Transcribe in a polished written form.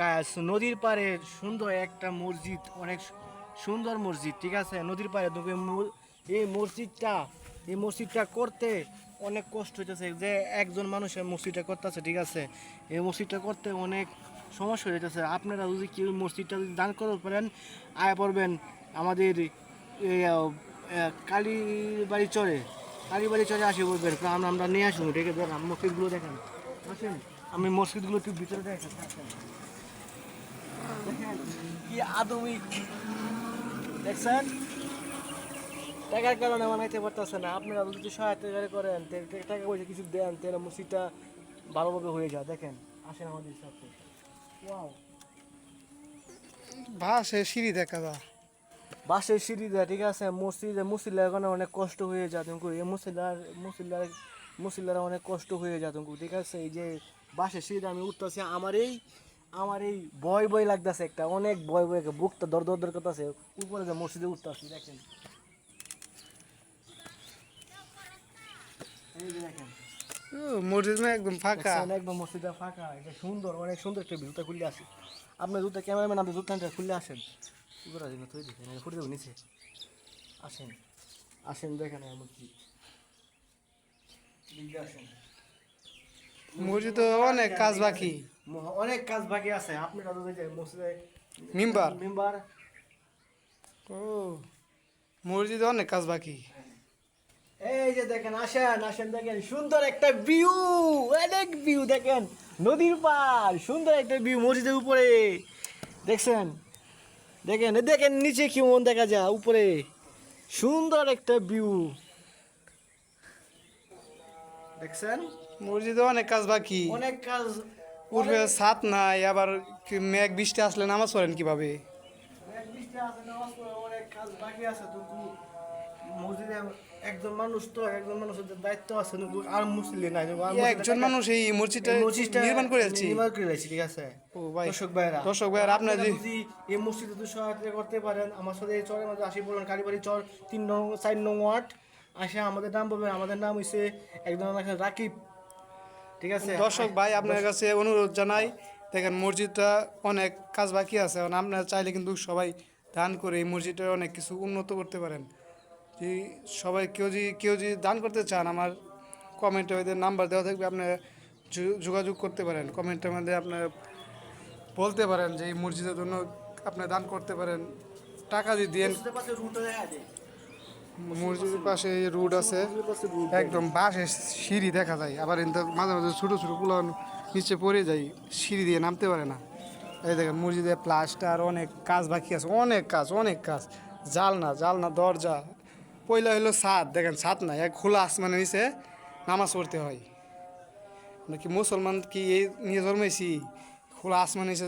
গাছ নদীর পাড়ে সুন্দর একটা মসজিদ, অনেক সুন্দর মসজিদ, ঠিক আছে। নদীর পাড়ে তবে এই মসজিদটা করতে অনেক কষ্ট হইতেছে, যে একজন মানুষের মসজিদটা করতেছে, ঠিক আছে। এই মসজিদটা করতে অনেক সমস্যা হয়ে যেতেছে। আপনারা যদি কেউ মসজিদটা যদি দান করতে পারেন, আয় পড়বেন আমাদের এই কালীবাড়ি চরে আসি বলবেন, কারণ আমরা নিয়ে আসবো, ঠিক আছে। মসজিদগুলো দেখেন, আসেন আমি মসজিদগুলো একটু ভিতরে দেখেন, দেখেন কি আদমি, দেখছেন। টাকার কারণে বানাইতে পারতেছে না। আপনারা যদি সহায়তা করেন, টাকা পয়সা কিছু দেন, তাহলে মসজিদটা ভালোভাবে হয়ে যায়। দেখেন, আসেন আমাদের সাথে। ওয়াও, বাসে সিঁড়ি দেখা যা। বাসের সিঁড়ি দেয়, ঠিক আছে। মুসিলার কারণে অনেক কষ্ট হয়ে যায় তুমি, এই মুসিলারা অনেক কষ্ট হয়ে যায় তুমি, ঠিক আছে। এই যে বাসের সিঁড়িতে আমি উঠতেছি, আমার এই ভয় ভয় লাগতেছে, একটা অনেক ভয় ভয়, বুকটা দর দর দর করতেছে, উপরে যে মসজিদে উঠতেছি, দেখেন। এই যে দেখেন, মসজিদ না একদম ফাঁকা। দেখছেন, একদম মসজিদটা ফাঁকা। এটা সুন্দর, অনেক সুন্দর একটা জুতা খুললে আসি। আপনার জুতা ক্যামেরাম্যান, আপনি জুতাটা খুললে আসেন, কি করে আসেন, তুই দেখেন ফুটে দেবো নিচে। আসেন, আসেন, দেখেন মসজিদ, দিকে আসেন। মসজিদ অনেক কাজ বাকি। অনেক কাজ বাকি আছে। আপনারা যদি যে মসজিদে মিম্বার। মেম্বার, ও, মসজিদে অনেক কাজ বাকি। এই যে দেখেন, আসেন আসেন, দেখেন সুন্দর একটা ভিউ, অনেক ভিউ, দেখেন নদীর পার, সুন্দর একটা ভিউ মসজিদের উপরে, দেখছেন। দেখেন দেখেন নিচে কেমন দেখা যায়, উপরে সুন্দর একটা ভিউ, দেখছেন। মসজিদে অনেক কাজ বাকি। অনেক কাজ, উঠবে ছাদ নাই, আবার মেঘ বৃষ্টি আসলে নামাজ পড়েন কিভাবে? অনেক বৃষ্টি আছে, নামাজ পড়ে অনেক কাজ বাকি আছে। কিন্তু মসজিদে একজন মানুষের দায়িত্ব আছে, আর মুসলিম নাই। একজন মানুষ এই মসজিদটা নির্মাণ করেছি। নির্মাণ করে দিয়েছি, ঠিক আছে। ও ভাই, দর্শক ভাইরা আপনার আপনারা যদি এই মসজিদে তো সহায়তা করতে পারেন, আমার সাথে এই চরের মধ্যে আসি বলুন, কালীবাড়ি চর 3 নং 4 নং ওয়ার্ড আসে, আমাদের নাম বলবেন। আমাদের নাম হইছে একজন রাকিব, ঠিক আছে। দর্শক ভাই, আপনার কাছে অনুরোধ জানাই, দেখেন মসজিদটা অনেক কাজ বাকি আছে। এখন আপনারা চাইলে কিন্তু সবাই দান করে এই মসজিদটা অনেক কিছু উন্নত করতে পারেন। যে সবাই কেউ যদি দান করতে চান, আমার কমেন্টে ওদের নাম্বার দেওয়া থাকবে, আপনারা যোগাযোগ করতে পারেন। কমেন্টের মধ্যে আপনারা বলতে পারেন যে এই মসজিদের জন্য আপনারা দান করতে পারেন। টাকা যদি দেন, মসজিদের পাশে রুটে দেখা যায়, মসজিদের পাশে রোড আছে, মসজিদের পাশে রুট একদম বাঁশের সিঁড়ি দেখা যায়। আবার কিন্তু মাঝে মাঝে ছোটো ছোটো পোলা নিচে পড়ে যায়, সিঁড়ি দিয়ে নামতে পারে না। এই দেখেন মসজিদে প্লাস্টার, অনেক কাজ বাকি আছে, অনেক কাজ। জালনা দরজা, পয়লা হলো ছাদ, দেখেন ছাদ নাই, এক খোলা আসমানের নিচে নামাজ পড়তে হয়। নাকি মুসলমান কি এই নিয়ে জন্মেছি, খোলা আসমানের নিচে